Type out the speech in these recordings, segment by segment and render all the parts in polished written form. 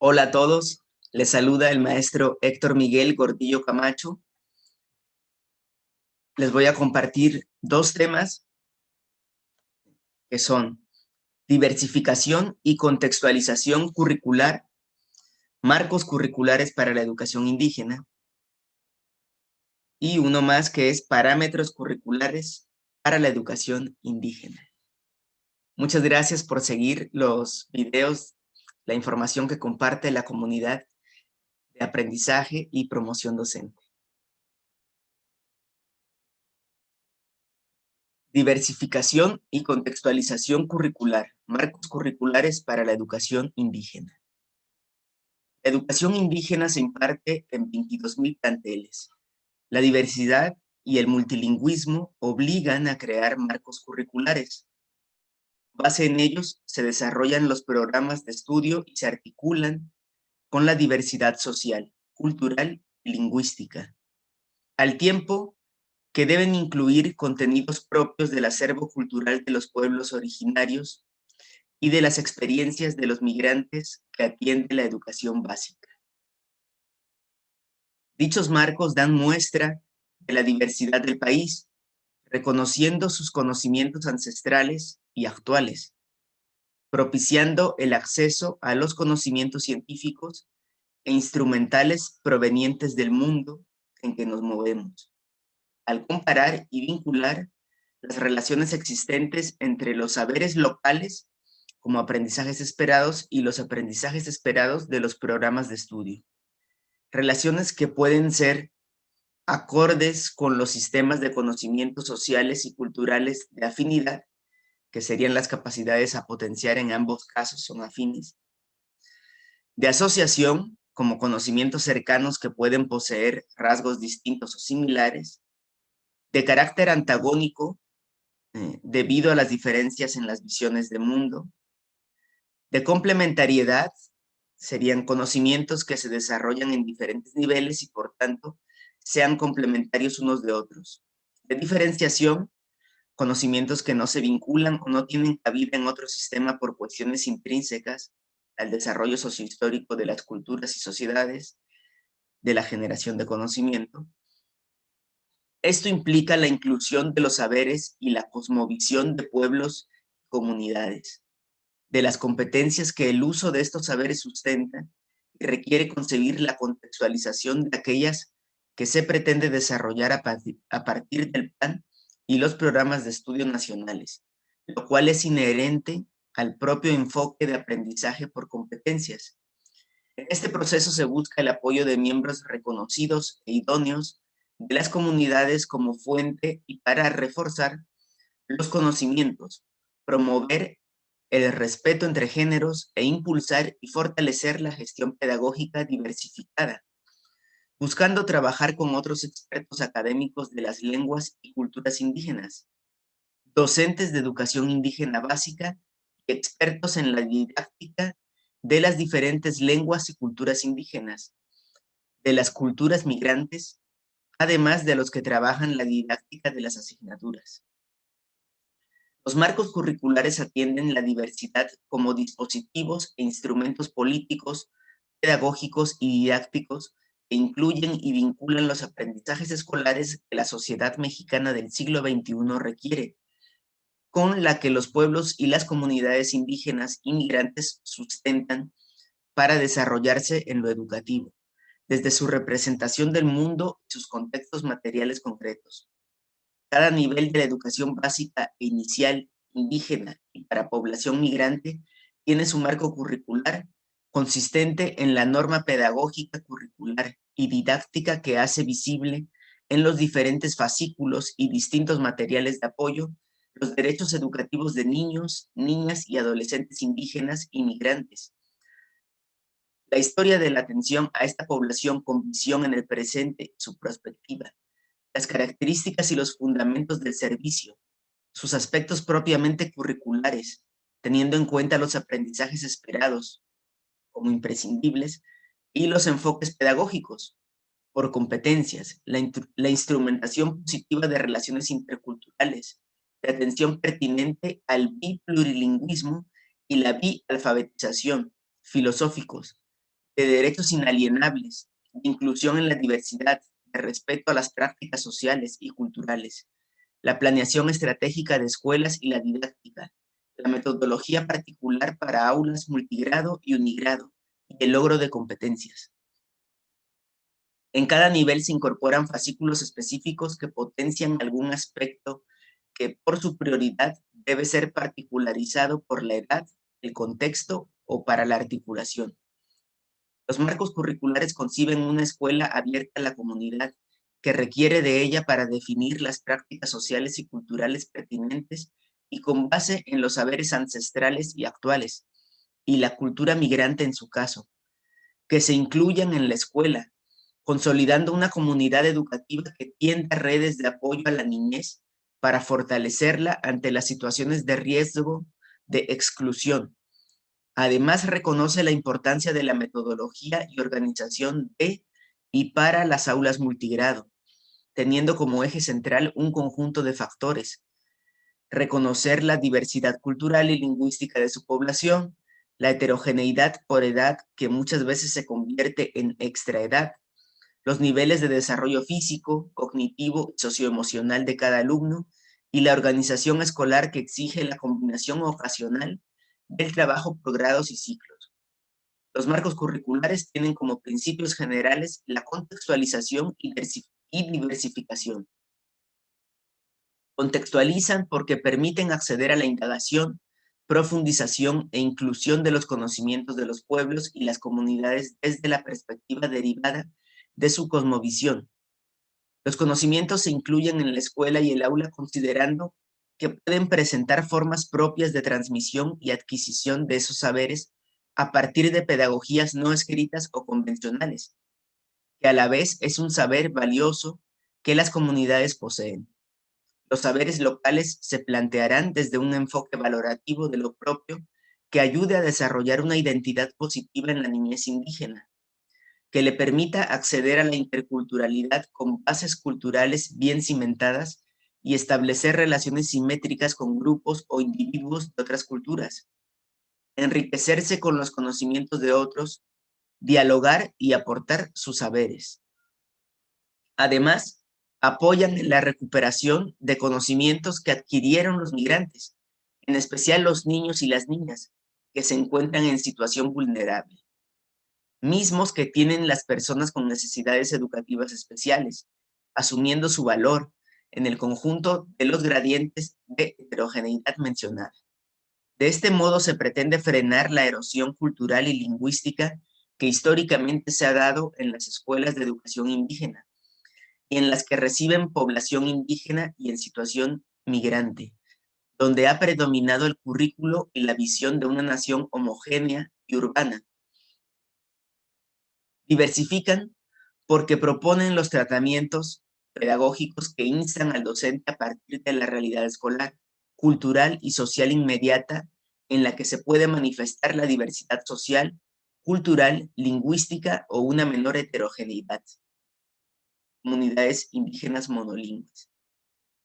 Hola a todos, les saluda el maestro Héctor Miguel Gordillo Camacho. Les voy a compartir dos temas que son diversificación y contextualización curricular, marcos curriculares para la educación indígena, y uno más que es parámetros curriculares para la educación indígena. Muchas gracias por seguir los videos, la información que comparte la comunidad de aprendizaje y promoción docente. Diversificación y contextualización curricular, marcos curriculares para la educación indígena. La educación indígena se imparte en 22,000 planteles. La diversidad y el multilingüismo obligan a crear marcos curriculares. Con base en ellos se desarrollan los programas de estudio y se articulan con la diversidad social, cultural y lingüística. Al tiempo que deben incluir contenidos propios del acervo cultural de los pueblos originarios y de las experiencias de los migrantes que atiende la educación básica. Dichos marcos dan muestra de la diversidad del país, reconociendo sus conocimientos ancestrales y actuales, propiciando el acceso a los conocimientos científicos e instrumentales provenientes del mundo en que nos movemos, al comparar y vincular las relaciones existentes entre los saberes locales como aprendizajes esperados y los aprendizajes esperados de los programas de estudio. Relaciones que pueden ser acordes con los sistemas de conocimientos sociales y culturales de afinidad, que serían las capacidades a potenciar en ambos casos son afines, de asociación, como conocimientos cercanos que pueden poseer rasgos distintos o similares, de carácter antagónico, debido a las diferencias en las visiones de mundo, de complementariedad, serían conocimientos que se desarrollan en diferentes niveles y por tanto sean complementarios unos de otros. De diferenciación, conocimientos que no se vinculan o no tienen cabida en otro sistema por cuestiones intrínsecas al desarrollo sociohistórico de las culturas y sociedades, de la generación de conocimiento. Esto implica la inclusión de los saberes y la cosmovisión de pueblos y comunidades, de las competencias que el uso de estos saberes sustenta y requiere concebir la contextualización de aquellas que se pretende desarrollar a partir del plan y los programas de estudio nacionales, lo cual es inherente al propio enfoque de aprendizaje por competencias. En este proceso se busca el apoyo de miembros reconocidos e idóneos de las comunidades como fuente y para reforzar los conocimientos, promover el respeto entre géneros e impulsar y fortalecer la gestión pedagógica diversificada, buscando trabajar con otros expertos académicos de las lenguas y culturas indígenas, docentes de educación indígena básica y expertos en la didáctica de las diferentes lenguas y culturas indígenas, de las culturas migrantes, además de los que trabajan la didáctica de las asignaturas. Los marcos curriculares atienden la diversidad como dispositivos e instrumentos políticos, pedagógicos y didácticos que incluyen y vinculan los aprendizajes escolares que la sociedad mexicana del siglo XXI requiere, con la que los pueblos y las comunidades indígenas inmigrantes sustentan para desarrollarse en lo educativo, desde su representación del mundo y sus contextos materiales concretos. Cada nivel de la educación básica e inicial, indígena y para población migrante tiene su marco curricular consistente en la norma pedagógica curricular y didáctica que hace visible en los diferentes fascículos y distintos materiales de apoyo los derechos educativos de niños, niñas y adolescentes indígenas y migrantes. La historia de la atención a esta población con visión en el presente, su perspectiva, las características y los fundamentos del servicio, sus aspectos propiamente curriculares, teniendo en cuenta los aprendizajes esperados como imprescindibles y los enfoques pedagógicos por competencias, la instrumentación positiva de relaciones interculturales, la atención pertinente al biplurilingüismo y la bialfabetización, filosóficos, de derechos inalienables, de inclusión en la diversidad, de respeto a las prácticas sociales y culturales, la planeación estratégica de escuelas y la didáctica, la metodología particular para aulas multigrado y unigrado, y el logro de competencias. En cada nivel se incorporan fascículos específicos que potencian algún aspecto que por su prioridad debe ser particularizado por la edad, el contexto o para la articulación. Los marcos curriculares conciben una escuela abierta a la comunidad que requiere de ella para definir las prácticas sociales y culturales pertinentes y con base en los saberes ancestrales y actuales, y la cultura migrante en su caso, que se incluyan en la escuela, consolidando una comunidad educativa que tienda redes de apoyo a la niñez para fortalecerla ante las situaciones de riesgo de exclusión. Además, reconoce la importancia de la metodología y organización de y para las aulas multigrado, teniendo como eje central un conjunto de factores: reconocer la diversidad cultural y lingüística de su población, la heterogeneidad por edad que muchas veces se convierte en extraedad, los niveles de desarrollo físico, cognitivo y socioemocional de cada alumno, y la organización escolar que exige la combinación ocasional del trabajo por grados y ciclos. Los marcos curriculares tienen como principios generales la contextualización y diversificación. Contextualizan porque permiten acceder a la indagación, profundización e inclusión de los conocimientos de los pueblos y las comunidades desde la perspectiva derivada de su cosmovisión. Los conocimientos se incluyen en la escuela y el aula considerando que pueden presentar formas propias de transmisión y adquisición de esos saberes a partir de pedagogías no escritas o convencionales, que a la vez es un saber valioso que las comunidades poseen. Los saberes locales se plantearán desde un enfoque valorativo de lo propio que ayude a desarrollar una identidad positiva en la niñez indígena, que le permita acceder a la interculturalidad con bases culturales bien cimentadas y establecer relaciones simétricas con grupos o individuos de otras culturas, enriquecerse con los conocimientos de otros, dialogar y aportar sus saberes. Además, apoyan la recuperación de conocimientos que adquirieron los migrantes, en especial los niños y las niñas, que se encuentran en situación vulnerable, mismos que tienen las personas con necesidades educativas especiales, asumiendo su valor en el conjunto de los gradientes de heterogeneidad mencionada. De este modo se pretende frenar la erosión cultural y lingüística que históricamente se ha dado en las escuelas de educación indígena, y en las que reciben población indígena y en situación migrante, donde ha predominado el currículo y la visión de una nación homogénea y urbana. Diversifican porque proponen los tratamientos pedagógicos que instan al docente a partir de la realidad escolar, cultural y social inmediata en la que se puede manifestar la diversidad social, cultural, lingüística o una menor heterogeneidad. Comunidades indígenas monolingües.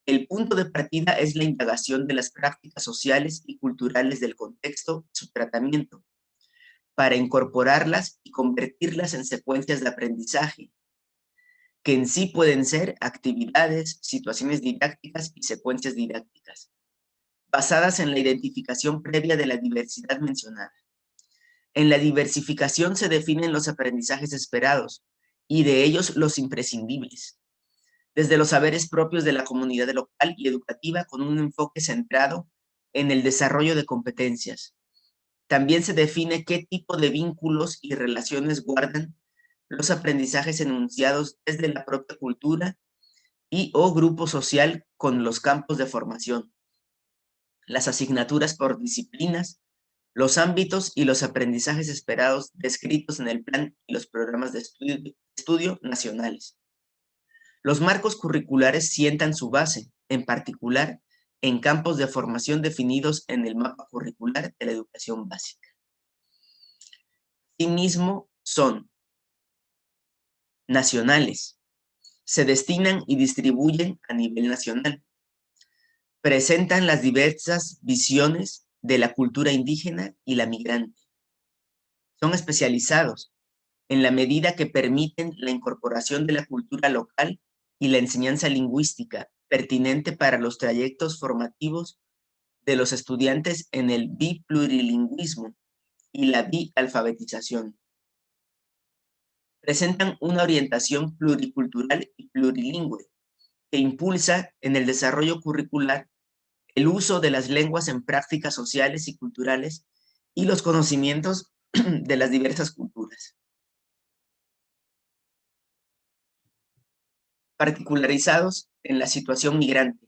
El punto de partida es la indagación de las prácticas sociales y culturales del contexto y su tratamiento, para incorporarlas y convertirlas en secuencias de aprendizaje, que en sí pueden ser actividades, situaciones didácticas y secuencias didácticas, basadas en la identificación previa de la diversidad mencionada. En la diversificación se definen los aprendizajes esperados y de ellos los imprescindibles, desde los saberes propios de la comunidad local y educativa con un enfoque centrado en el desarrollo de competencias. También se define qué tipo de vínculos y relaciones guardan los aprendizajes enunciados desde la propia cultura y o grupo social con los campos de formación, las asignaturas por disciplinas, los ámbitos y los aprendizajes esperados descritos en el plan y los programas de estudio nacionales. Los marcos curriculares sientan su base, en particular, en campos de formación definidos en el mapa curricular de la educación básica. Asimismo, son nacionales, se destinan y distribuyen a nivel nacional, presentan las diversas visiones de la cultura indígena y la migrante. Son especializados, en la medida que permiten la incorporación de la cultura local y la enseñanza lingüística pertinente para los trayectos formativos de los estudiantes en el biplurilingüismo y la bialfabetización. Presentan una orientación pluricultural y plurilingüe que impulsa en el desarrollo curricular el uso de las lenguas en prácticas sociales y culturales y los conocimientos de las diversas culturas. Particularizados en la situación migrante,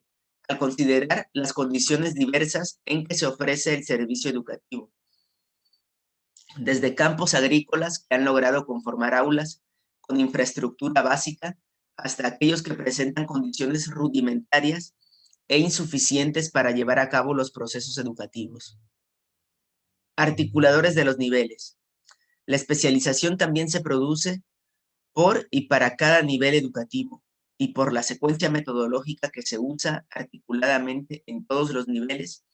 al considerar las condiciones diversas en que se ofrece el servicio educativo. Desde campos agrícolas que han logrado conformar aulas con infraestructura básica, hasta aquellos que presentan condiciones rudimentarias e insuficientes para llevar a cabo los procesos educativos. Articuladores de los niveles. La especialización también se produce por y para cada nivel educativo y por la secuencia metodológica que se usa articuladamente en todos los niveles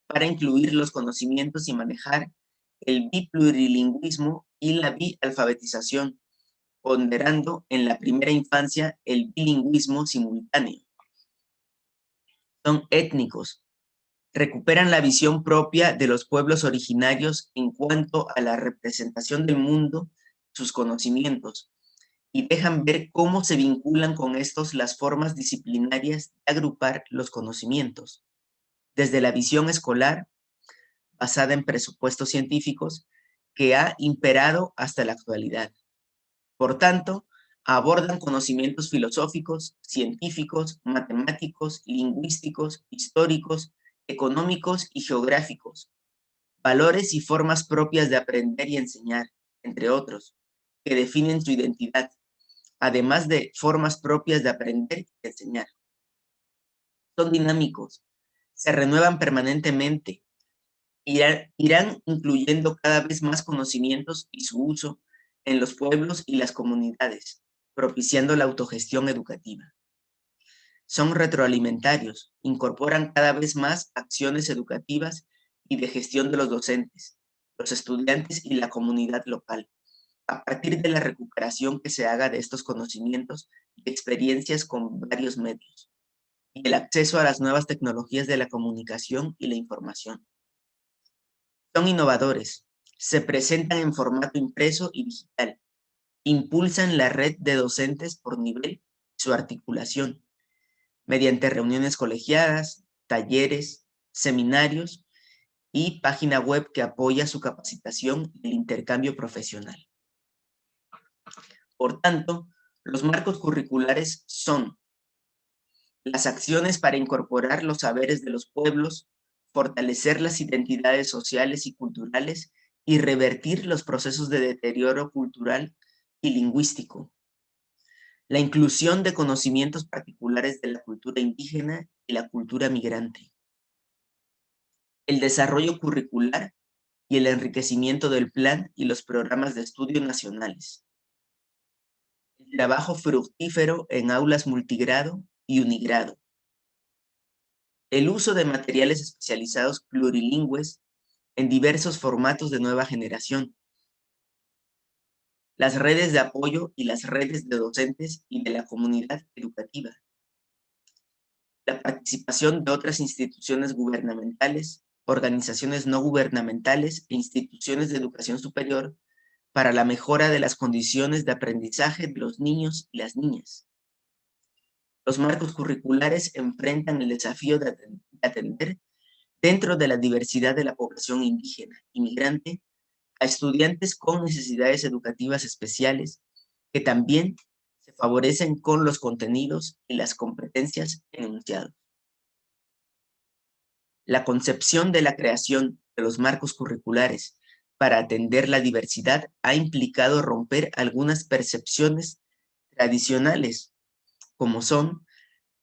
para incluir los conocimientos y manejar el biplurilingüismo y la bialfabetización, ponderando en la primera infancia el bilingüismo simultáneo. Son étnicos, recuperan la visión propia de los pueblos originarios en cuanto a la representación del mundo, sus conocimientos, y dejan ver cómo se vinculan con estos las formas disciplinarias de agrupar los conocimientos, desde la visión escolar, basada en presupuestos científicos, que ha imperado hasta la actualidad. Por tanto, abordan conocimientos filosóficos, científicos, matemáticos, lingüísticos, históricos, económicos y geográficos, valores y formas propias de aprender y enseñar, entre otros, que definen su identidad, además de formas propias de aprender y enseñar. Son dinámicos, se renuevan permanentemente, irán incluyendo cada vez más conocimientos y su uso en los pueblos y las comunidades, propiciando la autogestión educativa. Son retroalimentarios, incorporan cada vez más acciones educativas y de gestión de los docentes, los estudiantes y la comunidad local, a partir de la recuperación que se haga de estos conocimientos y experiencias con varios medios, y el acceso a las nuevas tecnologías de la comunicación y la información. Son innovadores, se presentan en formato impreso y digital, impulsan la red de docentes por nivel, su articulación, mediante reuniones colegiadas, talleres, seminarios y página web que apoya su capacitación y el intercambio profesional. Por tanto, los marcos curriculares son las acciones para incorporar los saberes de los pueblos, fortalecer las identidades sociales y culturales y revertir los procesos de deterioro cultural y lingüístico. La inclusión de conocimientos particulares de la cultura indígena y la cultura migrante. El desarrollo curricular y el enriquecimiento del plan y los programas de estudio nacionales. El trabajo fructífero en aulas multigrado y unigrado. El uso de materiales especializados plurilingües en diversos formatos de nueva generación. Las redes de apoyo y las redes de docentes y de la comunidad educativa. La participación de otras instituciones gubernamentales, organizaciones no gubernamentales e instituciones de educación superior para la mejora de las condiciones de aprendizaje de los niños y las niñas. Los marcos curriculares enfrentan el desafío de atender dentro de la diversidad de la población indígena y migrante a estudiantes con necesidades educativas especiales que también se favorecen con los contenidos y las competencias enunciados. La concepción de la creación de los marcos curriculares para atender la diversidad ha implicado romper algunas percepciones tradicionales, como son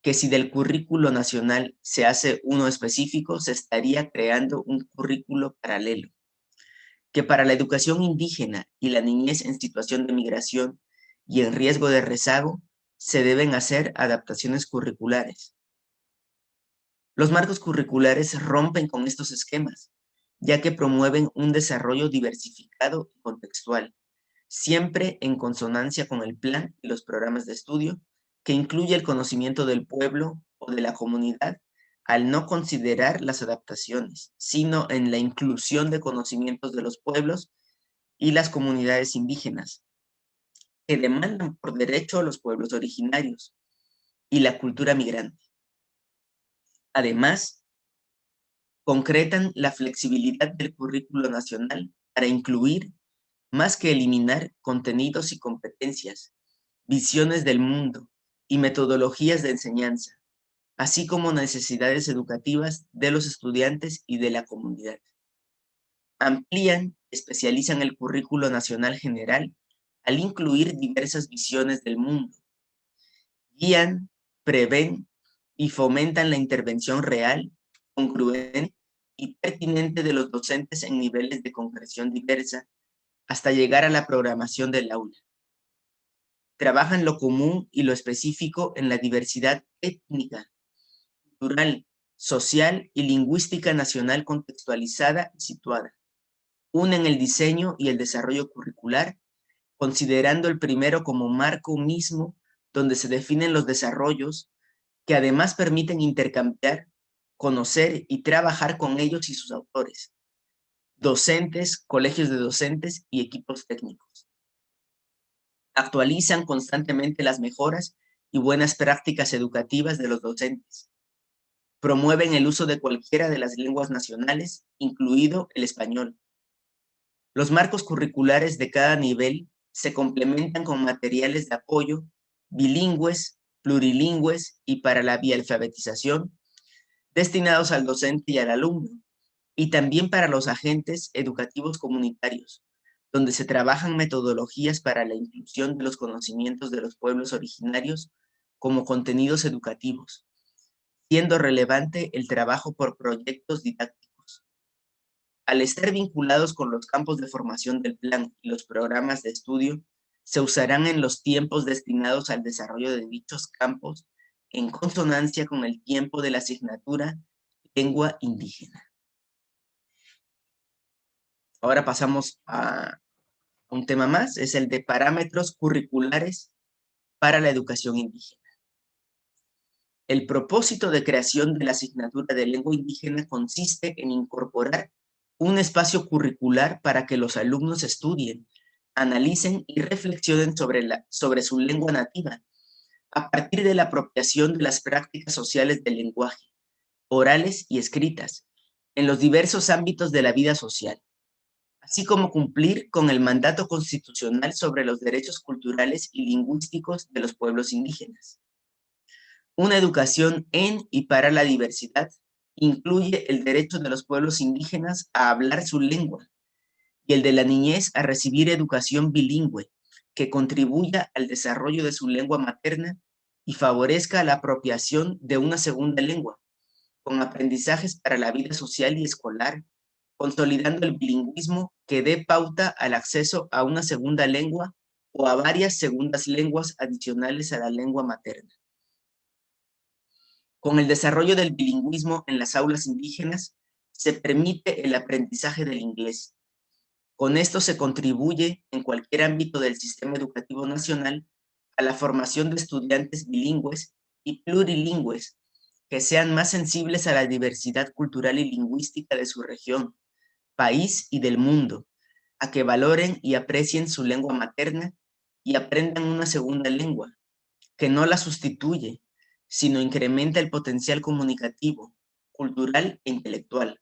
que si del currículo nacional se hace uno específico, se estaría creando un currículo paralelo, que para la educación indígena y la niñez en situación de migración y en riesgo de rezago, se deben hacer adaptaciones curriculares. Los marcos curriculares rompen con estos esquemas, ya que promueven un desarrollo diversificado y contextual, siempre en consonancia con el plan y los programas de estudio, que incluye el conocimiento del pueblo o de la comunidad, al no considerar las adaptaciones, sino en la inclusión de conocimientos de los pueblos y las comunidades indígenas, que demandan por derecho a los pueblos originarios y la cultura migrante. Además, concretan la flexibilidad del currículo nacional para incluir, más que eliminar, contenidos y competencias, visiones del mundo y metodologías de enseñanza, así como necesidades educativas de los estudiantes y de la comunidad. Amplían, especializan el currículo nacional general al incluir diversas visiones del mundo. Guían, prevén y fomentan la intervención real, congruente y pertinente de los docentes en niveles de concreción diversa hasta llegar a la programación del aula. Trabajan lo común y lo específico en la diversidad étnica, cultural, social y lingüística nacional contextualizada y situada. Unen el diseño y el desarrollo curricular, considerando el primero como marco mismo donde se definen los desarrollos que además permiten intercambiar, conocer y trabajar con ellos y sus autores, docentes, colegios de docentes y equipos técnicos. Actualizan constantemente las mejoras y buenas prácticas educativas de los docentes. Promueven el uso de cualquiera de las lenguas nacionales, incluido el español. Los marcos curriculares de cada nivel se complementan con materiales de apoyo bilingües, plurilingües y para la bialfabetización, destinados al docente y al alumno, y también para los agentes educativos comunitarios, donde se trabajan metodologías para la inclusión de los conocimientos de los pueblos originarios como contenidos educativos, siendo relevante el trabajo por proyectos didácticos. Al estar vinculados con los campos de formación del plan y los programas de estudio, se usarán en los tiempos destinados al desarrollo de dichos campos en consonancia con el tiempo de la asignatura lengua indígena. Ahora pasamos a un tema más, es el de parámetros curriculares para la educación indígena. El propósito de creación de la asignatura de lengua indígena consiste en incorporar un espacio curricular para que los alumnos estudien, analicen y reflexionen sobre su lengua nativa, a partir de la apropiación de las prácticas sociales del lenguaje, orales y escritas, en los diversos ámbitos de la vida social, así como cumplir con el mandato constitucional sobre los derechos culturales y lingüísticos de los pueblos indígenas. Una educación en y para la diversidad incluye el derecho de los pueblos indígenas a hablar su lengua y el de la niñez a recibir educación bilingüe que contribuya al desarrollo de su lengua materna y favorezca la apropiación de una segunda lengua, con aprendizajes para la vida social y escolar, consolidando el bilingüismo que dé pauta al acceso a una segunda lengua o a varias segundas lenguas adicionales a la lengua materna. Con el desarrollo del bilingüismo en las aulas indígenas, se permite el aprendizaje del inglés. Con esto se contribuye, en cualquier ámbito del sistema educativo nacional, a la formación de estudiantes bilingües y plurilingües, que sean más sensibles a la diversidad cultural y lingüística de su región, país y del mundo, a que valoren y aprecien su lengua materna y aprendan una segunda lengua, que no la sustituye, sino incrementa el potencial comunicativo, cultural e intelectual.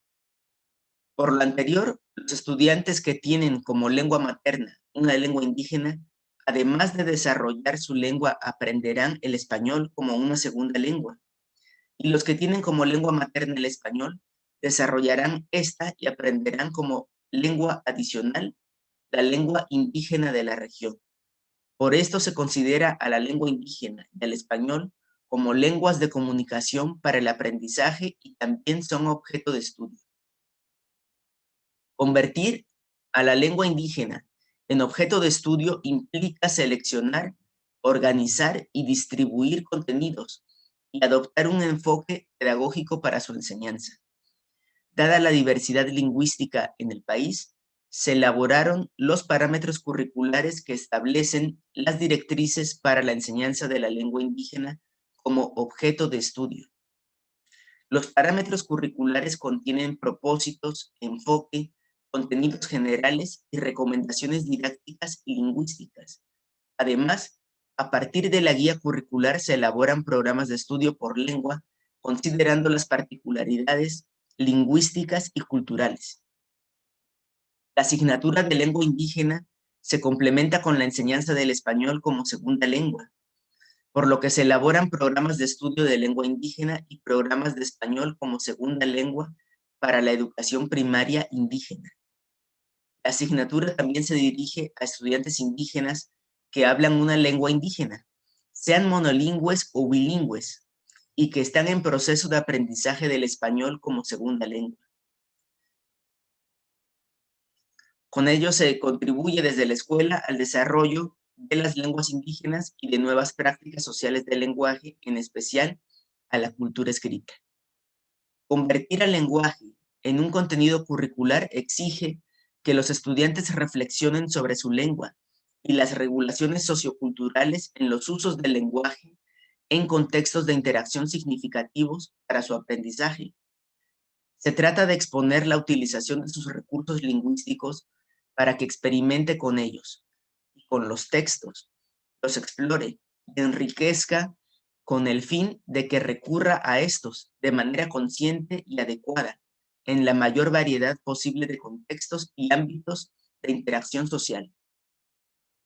Por lo anterior, los estudiantes que tienen como lengua materna una lengua indígena, además de desarrollar su lengua, aprenderán el español como una segunda lengua. Y los que tienen como lengua materna el español, desarrollarán esta y aprenderán como lengua adicional la lengua indígena de la región. Por esto se considera a la lengua indígena y al español como lenguas de comunicación para el aprendizaje y también son objeto de estudio. Convertir a la lengua indígena en objeto de estudio implica seleccionar, organizar y distribuir contenidos y adoptar un enfoque pedagógico para su enseñanza. Dada la diversidad lingüística en el país, se elaboraron los parámetros curriculares que establecen las directrices para la enseñanza de la lengua indígena como objeto de estudio. Los parámetros curriculares contienen propósitos, enfoque, contenidos generales y recomendaciones didácticas y lingüísticas. Además, a partir de la guía curricular se elaboran programas de estudio por lengua, considerando las particularidades lingüísticas y culturales. La asignatura de lengua indígena se complementa con la enseñanza del español como segunda lengua, por lo que se elaboran programas de estudio de lengua indígena y programas de español como segunda lengua para la educación primaria indígena. La asignatura también se dirige a estudiantes indígenas que hablan una lengua indígena, sean monolingües o bilingües, y que están en proceso de aprendizaje del español como segunda lengua. Con ello se contribuye desde la escuela al desarrollo de las lenguas indígenas y de nuevas prácticas sociales del lenguaje, en especial a la cultura escrita. Convertir al lenguaje en un contenido curricular exige que los estudiantes reflexionen sobre su lengua y las regulaciones socioculturales en los usos del lenguaje en contextos de interacción significativos para su aprendizaje. Se trata de exponer la utilización de sus recursos lingüísticos para que experimente con ellos y con los textos, los explore y enriquezca con el fin de que recurra a estos de manera consciente y adecuada en la mayor variedad posible de contextos y ámbitos de interacción social.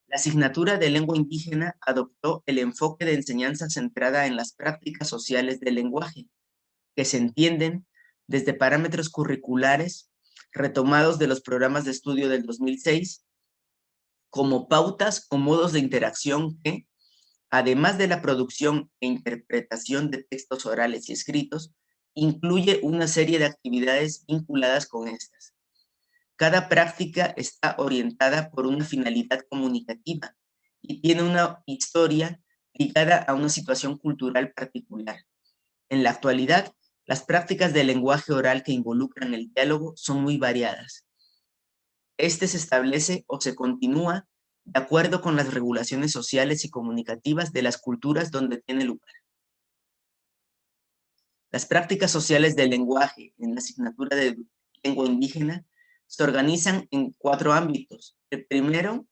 La asignatura de lengua indígena adoptó el enfoque de enseñanza centrada en las prácticas sociales del lenguaje, que se entienden desde parámetros curriculares retomados de los programas de estudio del 2006 como pautas o modos de interacción que, además de la producción e interpretación de textos orales y escritos, incluye una serie de actividades vinculadas con estas. Cada práctica está orientada por una finalidad comunicativa y tiene una historia ligada a una situación cultural particular. En la actualidad, las prácticas del lenguaje oral que involucran el diálogo son muy variadas. Este se establece o se continúa de acuerdo con las regulaciones sociales y comunicativas de las culturas donde tiene lugar. Las prácticas sociales del lenguaje en la asignatura de lengua indígena se organizan en 4 ámbitos. El primero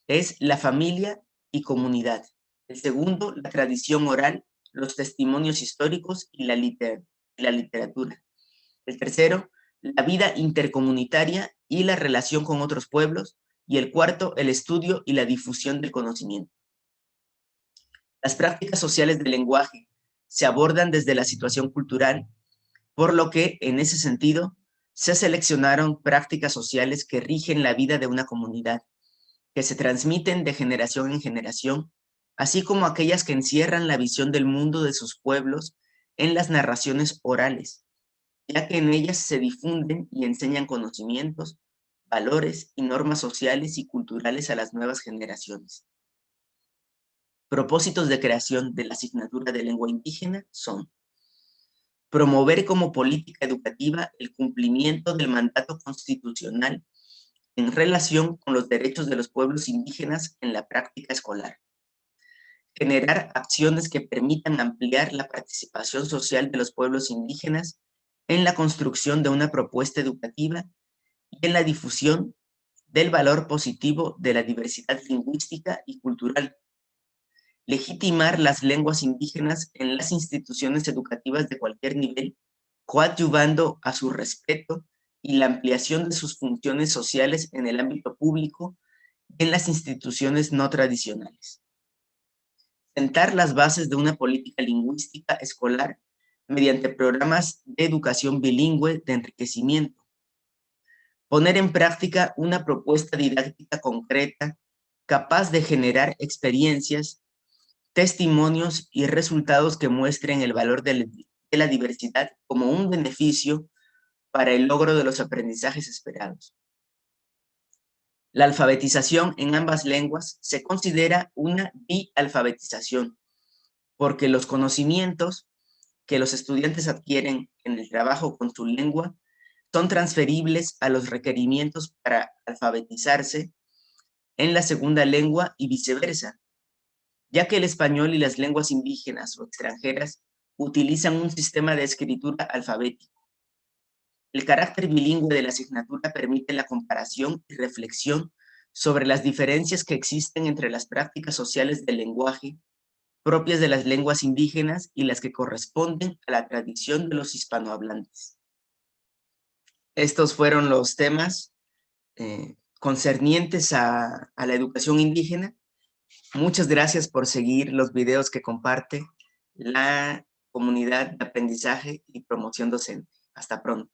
es la familia y comunidad. El segundo, la tradición oral, los testimonios históricos y la literatura. El tercero, la vida intercomunitaria y la relación con otros pueblos. Y el cuarto, el estudio y la difusión del conocimiento. Las prácticas sociales del lenguaje se abordan desde la situación cultural, por lo que, en ese sentido, se seleccionaron prácticas sociales que rigen la vida de una comunidad, que se transmiten de generación en generación, así como aquellas que encierran la visión del mundo de sus pueblos en las narraciones orales, ya que en ellas se difunden y enseñan conocimientos, valores y normas sociales y culturales a las nuevas generaciones. Propósitos de creación de la asignatura de lengua indígena son: promover como política educativa el cumplimiento del mandato constitucional en relación con los derechos de los pueblos indígenas en la práctica escolar. Generar acciones que permitan ampliar la participación social de los pueblos indígenas en la construcción de una propuesta educativa y en la difusión del valor positivo de la diversidad lingüística y cultural. Legitimar las lenguas indígenas en las instituciones educativas de cualquier nivel, coadyuvando a su respeto y la ampliación de sus funciones sociales en el ámbito público y en las instituciones no tradicionales. Sentar las bases de una política lingüística escolar mediante programas de educación bilingüe de enriquecimiento. Poner en práctica una propuesta didáctica concreta capaz de generar experiencias, testimonios y resultados que muestren el valor de la diversidad como un beneficio para el logro de los aprendizajes esperados. La alfabetización en ambas lenguas se considera una bialfabetización, porque los conocimientos que los estudiantes adquieren en el trabajo con su lengua son transferibles a los requerimientos para alfabetizarse en la segunda lengua y viceversa, ya que el español y las lenguas indígenas o extranjeras utilizan un sistema de escritura alfabético. El carácter bilingüe de la asignatura permite la comparación y reflexión sobre las diferencias que existen entre las prácticas sociales del lenguaje propias de las lenguas indígenas y las que corresponden a la tradición de los hispanohablantes. Estos fueron los temas concernientes a la educación indígena. Muchas gracias por seguir los videos que comparte la comunidad de aprendizaje y promoción docente. Hasta pronto.